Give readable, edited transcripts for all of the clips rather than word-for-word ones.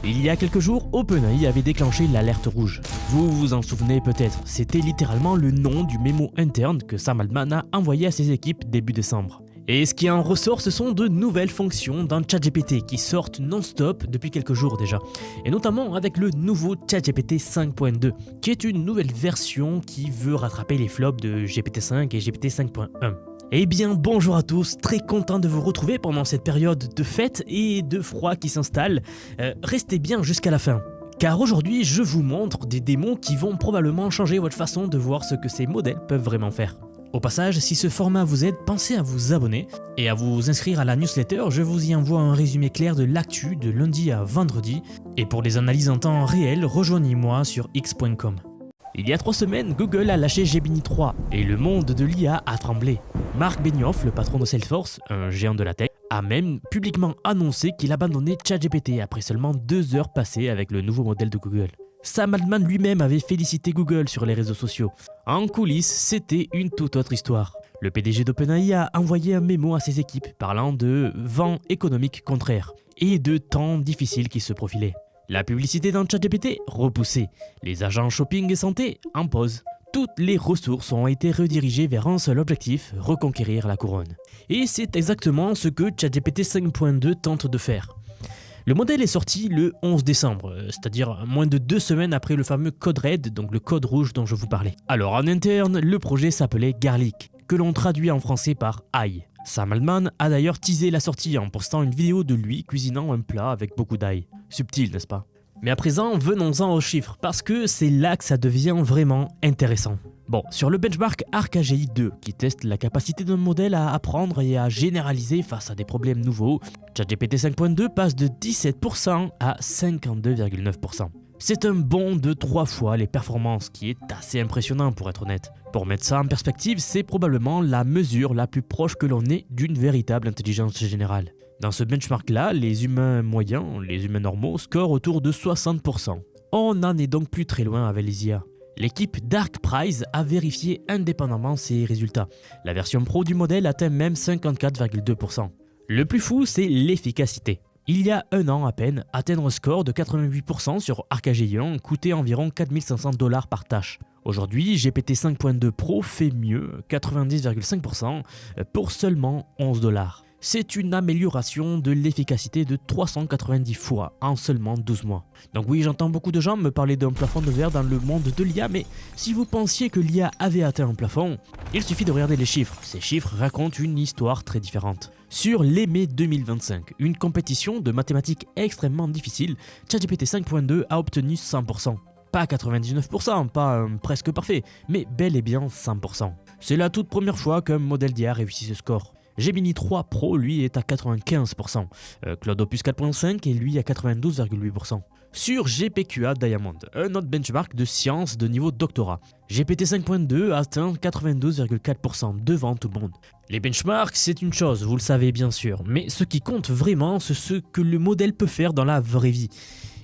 Il y a quelques jours, OpenAI avait déclenché l'alerte rouge. Vous vous en souvenez peut-être, c'était littéralement le nom du mémo interne que Sam Altman a envoyé à ses équipes début décembre. Et ce qui en ressort, ce sont de nouvelles fonctions dans ChatGPT qui sortent non-stop depuis quelques jours déjà. Et notamment avec le nouveau ChatGPT 5.2, qui est une nouvelle version qui veut rattraper les flops de GPT-5 et GPT 5.1. Eh bien bonjour à tous, très content de vous retrouver pendant cette période de fête et de froid qui s'installe. Restez bien jusqu'à la fin. Car aujourd'hui je vous montre des démos qui vont probablement changer votre façon de voir ce que ces modèles peuvent vraiment faire. Au passage, si ce format vous aide, pensez à vous abonner et à vous inscrire à la newsletter, je vous y envoie un résumé clair de l'actu de lundi à vendredi. Et pour les analyses en temps réel, rejoignez-moi sur x.com. Il y a 3 semaines, Google a lâché Gemini 3 et le monde de l'IA a tremblé. Marc Benioff, le patron de Salesforce, un géant de la tech, a même publiquement annoncé qu'il abandonnait ChatGPT après seulement 2 heures passées avec le nouveau modèle de Google. Sam Altman lui-même avait félicité Google sur les réseaux sociaux. En coulisses, c'était une toute autre histoire. Le PDG d'OpenAI a envoyé un mémo à ses équipes parlant de vent économique contraire et de temps difficiles qui se profilaient. La publicité dans ChatGPT repoussée, les agents shopping et santé en pause. Toutes les ressources ont été redirigées vers un seul objectif, reconquérir la couronne. Et c'est exactement ce que ChatGPT 5.2 tente de faire. Le modèle est sorti le 11 décembre, c'est-à-dire moins de 2 semaines après le fameux code red, donc le code rouge dont je vous parlais. Alors en interne, le projet s'appelait Garlic, que l'on traduit en français par ail. Sam Altman a d'ailleurs teasé la sortie en postant une vidéo de lui cuisinant un plat avec beaucoup d'ail. Subtil, n'est-ce pas? Mais à présent, venons-en aux chiffres, parce que c'est là que ça devient vraiment intéressant. Bon, sur le benchmark ArcAGI 2, qui teste la capacité d'un modèle à apprendre et à généraliser face à des problèmes nouveaux, ChatGPT 5.2 passe de 17% à 52,9%. C'est un bond de 3 fois les performances, qui est assez impressionnant pour être honnête. Pour mettre ça en perspective, c'est probablement la mesure la plus proche que l'on ait d'une véritable intelligence générale. Dans ce benchmark-là, les humains moyens, les humains normaux, scorent autour de 60%. On n'en est donc plus très loin avec les IA. L'équipe Dark Prize a vérifié indépendamment ces résultats. La version pro du modèle atteint même 54,2%. Le plus fou, c'est l'efficacité. Il y a 1 an à peine, atteindre un score de 88% sur ArcAGI 1 coûtait environ 4500$ par tâche. Aujourd'hui, GPT 5.2 Pro fait mieux, 90,5% pour seulement 11$. C'est une amélioration de l'efficacité de 390 fois en seulement 12 mois. Donc oui, j'entends beaucoup de gens me parler d'un plafond de verre dans le monde de l'IA, mais si vous pensiez que l'IA avait atteint un plafond, il suffit de regarder les chiffres. Ces chiffres racontent une histoire très différente. Sur l'EME 2025, une compétition de mathématiques extrêmement difficile, ChatGPT 5.2 a obtenu 100%. Pas 99%, pas presque parfait, mais bel et bien 100%. C'est la toute première fois qu'un modèle d'IA réussit ce score. Gemini 3 Pro, lui, est à 95%. Claude Opus 4.5 est lui à 92,8%. Sur GPQA Diamond, un autre benchmark de science de niveau doctorat, GPT 5.2 atteint 92,4% devant tout le monde. Les benchmarks, c'est une chose, vous le savez bien sûr, mais ce qui compte vraiment, c'est ce que le modèle peut faire dans la vraie vie.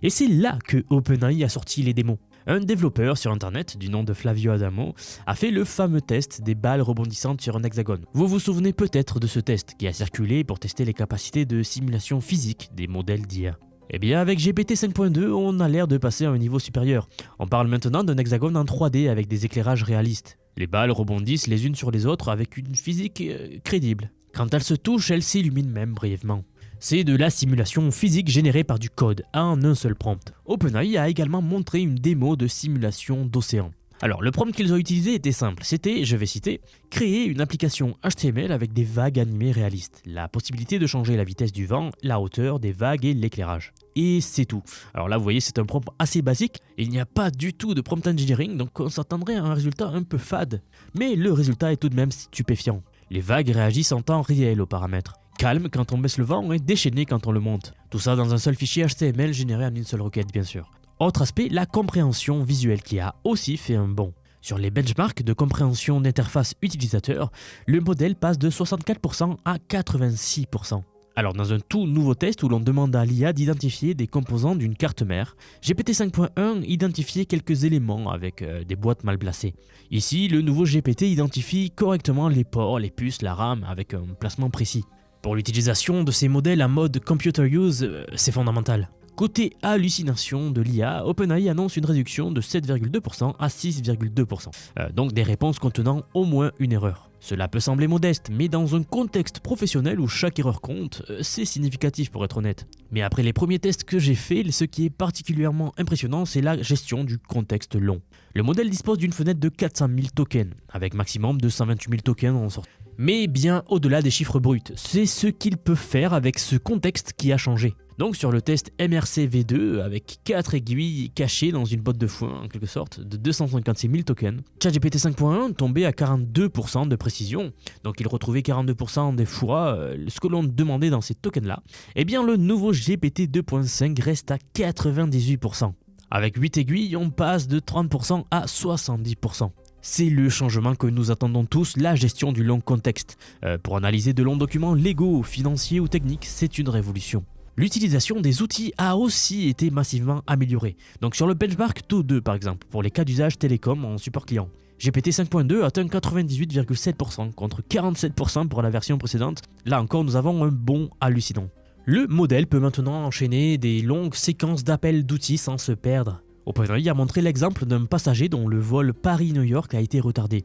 Et c'est là que OpenAI a sorti les démos. Un développeur sur internet, du nom de Flavio Adamo, a fait le fameux test des balles rebondissantes sur un hexagone. Vous vous souvenez peut-être de ce test qui a circulé pour tester les capacités de simulation physique des modèles d'IA. Eh bien avec GPT 5.2, on a l'air de passer à un niveau supérieur. On parle maintenant d'un hexagone en 3D avec des éclairages réalistes. Les balles rebondissent les unes sur les autres avec une physique crédible. Quand elles se touchent, elles s'illuminent même brièvement. C'est de la simulation physique générée par du code en un seul prompt. OpenAI a également montré une démo de simulation d'océan. Alors le prompt qu'ils ont utilisé était simple, c'était, je vais citer, créer une application HTML avec des vagues animées réalistes, la possibilité de changer la vitesse du vent, la hauteur des vagues et l'éclairage. Et c'est tout. Alors là vous voyez c'est un prompt assez basique, il n'y a pas du tout de prompt engineering donc on s'attendrait à un résultat un peu fade. Mais le résultat est tout de même stupéfiant. Les vagues réagissent en temps réel aux paramètres. Calme quand on baisse le vent et déchaîné quand on le monte. Tout ça dans un seul fichier HTML généré en une seule requête bien sûr. Autre aspect, la compréhension visuelle qui a aussi fait un bond. Sur les benchmarks de compréhension d'interface utilisateur, le modèle passe de 64% à 86%. Alors dans un tout nouveau test où l'on demande à l'IA d'identifier des composants d'une carte mère, GPT 5.1 identifiait quelques éléments avec des boîtes mal placées. Ici, le nouveau GPT identifie correctement les ports, les puces, la RAM avec un placement précis. Pour l'utilisation de ces modèles en mode computer use, c'est fondamental. Côté hallucination de l'IA, OpenAI annonce une réduction de 7,2% à 6,2%, donc des réponses contenant au moins une erreur. Cela peut sembler modeste, mais dans un contexte professionnel où chaque erreur compte, c'est significatif pour être honnête. Mais après les premiers tests que j'ai faits, ce qui est particulièrement impressionnant, c'est la gestion du contexte long. Le modèle dispose d'une fenêtre de 400 000 tokens, avec maximum de 128 000 tokens en sortie. Mais bien au-delà des chiffres bruts, c'est ce qu'il peut faire avec ce contexte qui a changé. Donc sur le test MRC V2, avec 4 aiguilles cachées dans une botte de foin, en quelque sorte, de 256 000 tokens, ChatGPT 5.1 tombait à 42% de précision, donc il retrouvait 42% des fois ce que l'on demandait dans ces tokens-là. Et bien le nouveau GPT 2.5 reste à 98%. Avec 8 aiguilles, on passe de 30% à 70%. C'est le changement que nous attendons tous, la gestion du long contexte. Pour analyser de longs documents légaux, financiers ou techniques, c'est une révolution. L'utilisation des outils a aussi été massivement améliorée. Donc sur le benchmark TO2 par exemple, pour les cas d'usage télécom en support client. GPT 5.2 atteint 98,7% contre 47% pour la version précédente. Là encore, nous avons un bond hallucinant. Le modèle peut maintenant enchaîner des longues séquences d'appels d'outils sans se perdre. OpenAI a montré l'exemple d'un passager dont le vol Paris-New York a été retardé,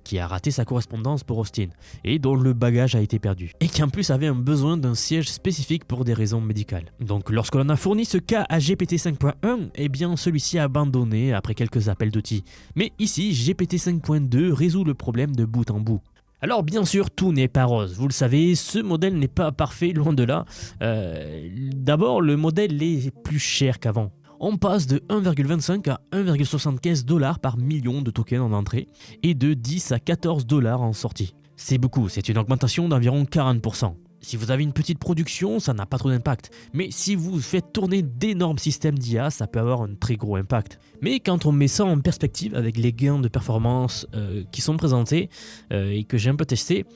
qui a raté sa correspondance pour Austin, et dont le bagage a été perdu, et qui en plus avait un besoin d'un siège spécifique pour des raisons médicales. Donc lorsque l'on a fourni ce cas à GPT 5.1, eh bien celui-ci a abandonné après quelques appels d'outils. Mais ici, GPT 5.2 résout le problème de bout en bout. Alors bien sûr, tout n'est pas rose, vous le savez, ce modèle n'est pas parfait, loin de là. D'abord, le modèle est plus cher qu'avant. On passe de 1,25 à 1,75 $ par million de tokens en entrée et de 10 à 14 $ en sortie. C'est beaucoup, c'est une augmentation d'environ 40%. Si vous avez une petite production, ça n'a pas trop d'impact. Mais si vous faites tourner d'énormes systèmes d'IA, ça peut avoir un très gros impact. Mais quand on met ça en perspective avec les gains de performance qui sont présentés et que j'ai un peu testé,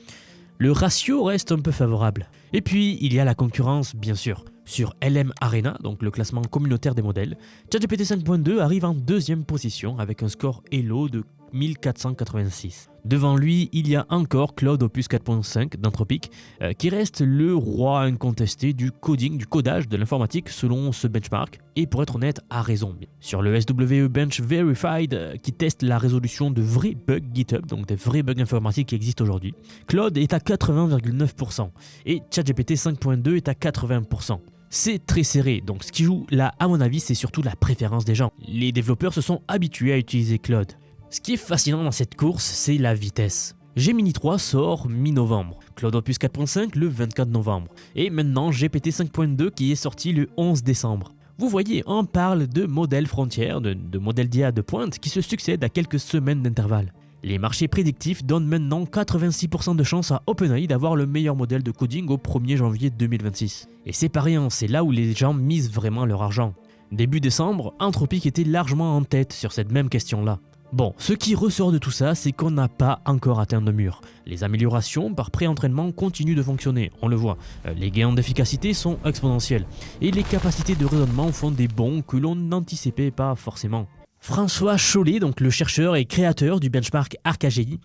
le ratio reste un peu favorable. Et puis, il y a la concurrence, bien sûr. Sur LM Arena, donc le classement communautaire des modèles, ChatGPT 5.2 arrive en deuxième position avec un score Elo de 1486. Devant lui, il y a encore Claude Opus 4.5 d'Anthropic, qui reste le roi incontesté du coding, du codage de l'informatique selon ce benchmark, et pour être honnête, a raison. Sur le SWE Bench Verified, qui teste la résolution de vrais bugs GitHub, donc des vrais bugs informatiques qui existent aujourd'hui, Claude est à 80,9% et ChatGPT 5.2 est à 80%. C'est très serré, donc ce qui joue là, à mon avis, c'est surtout la préférence des gens. Les développeurs se sont habitués à utiliser Claude. Ce qui est fascinant dans cette course, c'est la vitesse. Gemini 3 sort mi-novembre, Claude Opus 4.5 le 24 novembre, et maintenant GPT 5.2 qui est sorti le 11 décembre. Vous voyez, on parle de modèles frontières, de modèles d'IA de pointe qui se succèdent à quelques semaines d'intervalle. Les marchés prédictifs donnent maintenant 86% de chance à OpenAI d'avoir le meilleur modèle de coding au 1er janvier 2026. Et c'est pas rien, c'est là où les gens misent vraiment leur argent. Début décembre, Anthropic était largement en tête sur cette même question-là. Bon, ce qui ressort de tout ça, c'est qu'on n'a pas encore atteint de mur. Les améliorations par pré-entraînement continuent de fonctionner, on le voit. Les gains d'efficacité sont exponentiels. Et les capacités de raisonnement font des bonds que l'on n'anticipait pas forcément. François Chollet, donc le chercheur et créateur du benchmark ArcAGI,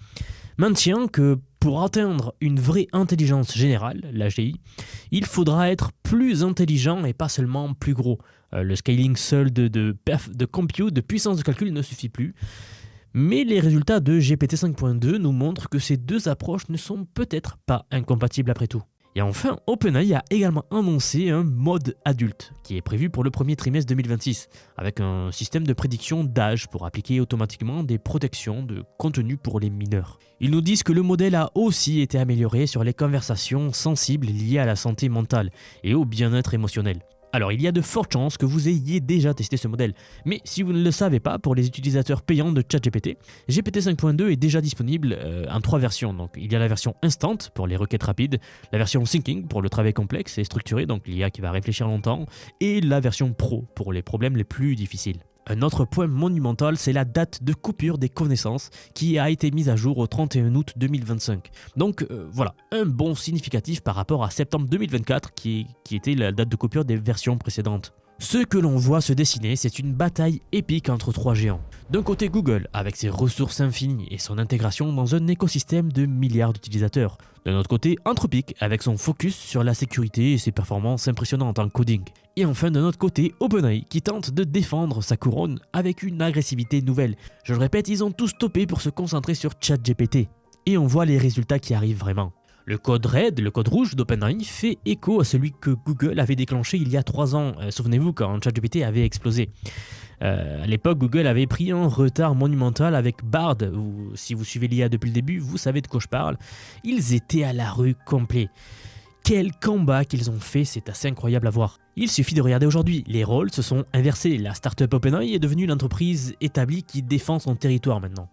maintient que pour atteindre une vraie intelligence générale, l'AGI, il faudra être plus intelligent et pas seulement plus gros. Le scaling seul de compute, de puissance de calcul ne suffit plus. Mais les résultats de GPT 5.2 nous montrent que ces deux approches ne sont peut-être pas incompatibles après tout. Et enfin, OpenAI a également annoncé un mode adulte qui est prévu pour le premier trimestre 2026, avec un système de prédiction d'âge pour appliquer automatiquement des protections de contenu pour les mineurs. Ils nous disent que le modèle a aussi été amélioré sur les conversations sensibles liées à la santé mentale et au bien-être émotionnel. Alors il y a de fortes chances que vous ayez déjà testé ce modèle, mais si vous ne le savez pas, pour les utilisateurs payants de ChatGPT, GPT 5.2 est déjà disponible en 3 versions. Donc il y a la version Instant pour les requêtes rapides, la version Thinking pour le travail complexe et structuré, donc l'IA qui va réfléchir longtemps, et la version Pro pour les problèmes les plus difficiles. Un autre point monumental, c'est la date de coupure des connaissances qui a été mise à jour au 31 août 2025. Donc voilà, un bond significatif par rapport à septembre 2024 qui était la date de coupure des versions précédentes. Ce que l'on voit se dessiner, c'est une bataille épique entre 3 géants. D'un côté Google, avec ses ressources infinies et son intégration dans un écosystème de milliards d'utilisateurs. D'un autre côté Anthropic, avec son focus sur la sécurité et ses performances impressionnantes en coding. Et enfin d'un autre côté, OpenAI qui tente de défendre sa couronne avec une agressivité nouvelle. Je le répète, ils ont tout stoppé pour se concentrer sur ChatGPT. Et on voit les résultats qui arrivent vraiment. Le code Red, le code rouge d'OpenAI fait écho à celui que Google avait déclenché il y a 3 ans. Souvenez-vous quand ChatGPT avait explosé. À l'époque, Google avait pris un retard monumental avec Bard. Si vous suivez l'IA depuis le début, vous savez de quoi je parle. Ils étaient à la rue complet. Quel combat qu'ils ont fait, c'est assez incroyable à voir. Il suffit de regarder aujourd'hui, les rôles se sont inversés. La startup OpenAI est devenue l'entreprise établie qui défend son territoire maintenant.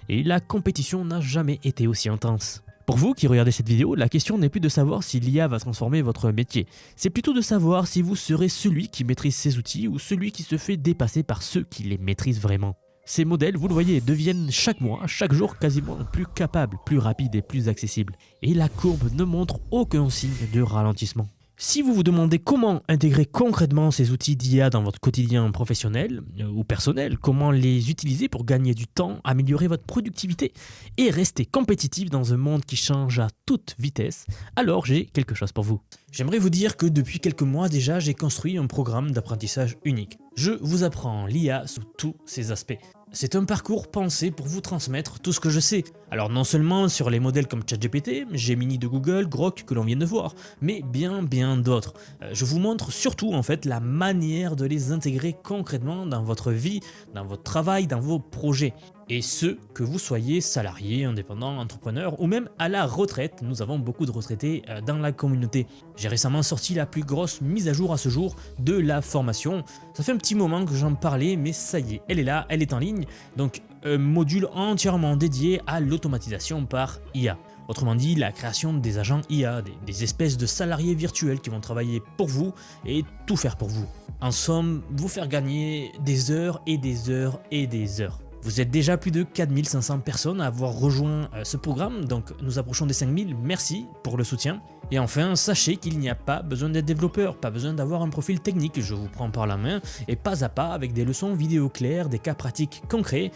Et la compétition n'a jamais été aussi intense. Pour vous qui regardez cette vidéo, la question n'est plus de savoir si l'IA va transformer votre métier. C'est plutôt de savoir si vous serez celui qui maîtrise ces outils ou celui qui se fait dépasser par ceux qui les maîtrisent vraiment. Ces modèles, vous le voyez, deviennent chaque mois, chaque jour quasiment plus capables, plus rapides et plus accessibles. Et la courbe ne montre aucun signe de ralentissement. Si vous vous demandez comment intégrer concrètement ces outils d'IA dans votre quotidien professionnel ou personnel, comment les utiliser pour gagner du temps, améliorer votre productivité et rester compétitif dans un monde qui change à toute vitesse, alors j'ai quelque chose pour vous. J'aimerais vous dire que depuis quelques mois déjà, j'ai construit un programme d'apprentissage unique. Je vous apprends l'IA sous tous ses aspects. C'est un parcours pensé pour vous transmettre tout ce que je sais. Alors non seulement sur les modèles comme ChatGPT, Gemini de Google, Grok que l'on vient de voir, mais bien d'autres. Je vous montre surtout en fait la manière de les intégrer concrètement dans votre vie, dans votre travail, dans vos projets. Et ce, que vous soyez salarié, indépendant, entrepreneur ou même à la retraite. Nous avons beaucoup de retraités dans la communauté. J'ai récemment sorti la plus grosse mise à jour à ce jour de la formation. Ça fait un petit moment que j'en parlais, mais ça y est, elle est là, elle est en ligne. Donc un module entièrement dédié à l'automatisation par IA. Autrement dit, la création des agents IA, des espèces de salariés virtuels qui vont travailler pour vous et tout faire pour vous. En somme, vous faire gagner des heures et des heures et des heures. Vous êtes déjà plus de 4500 personnes à avoir rejoint ce programme, donc nous approchons des 5000, merci pour le soutien. Et enfin, sachez qu'il n'y a pas besoin d'être développeur, pas besoin d'avoir un profil technique, je vous prends par la main, et pas à pas avec des leçons vidéo claires, des cas pratiques concrets,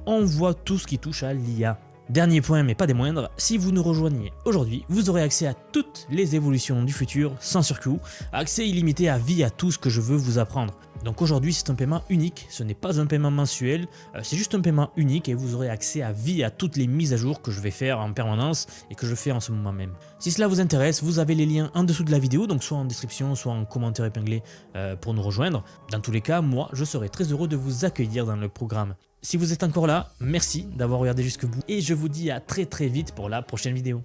on voit tout ce qui touche à l'IA. Dernier point mais pas des moindres, si vous nous rejoignez aujourd'hui, vous aurez accès à toutes les évolutions du futur sans surcoût, accès illimité à vie à tout ce que je veux vous apprendre. Donc aujourd'hui c'est un paiement unique, ce n'est pas un paiement mensuel, c'est juste un paiement unique et vous aurez accès à vie à toutes les mises à jour que je vais faire en permanence et que je fais en ce moment même. Si cela vous intéresse, vous avez les liens en dessous de la vidéo, donc soit en description, soit en commentaire épinglé pour nous rejoindre. Dans tous les cas, moi je serai très heureux de vous accueillir dans le programme. Si vous êtes encore là, merci d'avoir regardé jusqu'au bout et je vous dis à très vite pour la prochaine vidéo.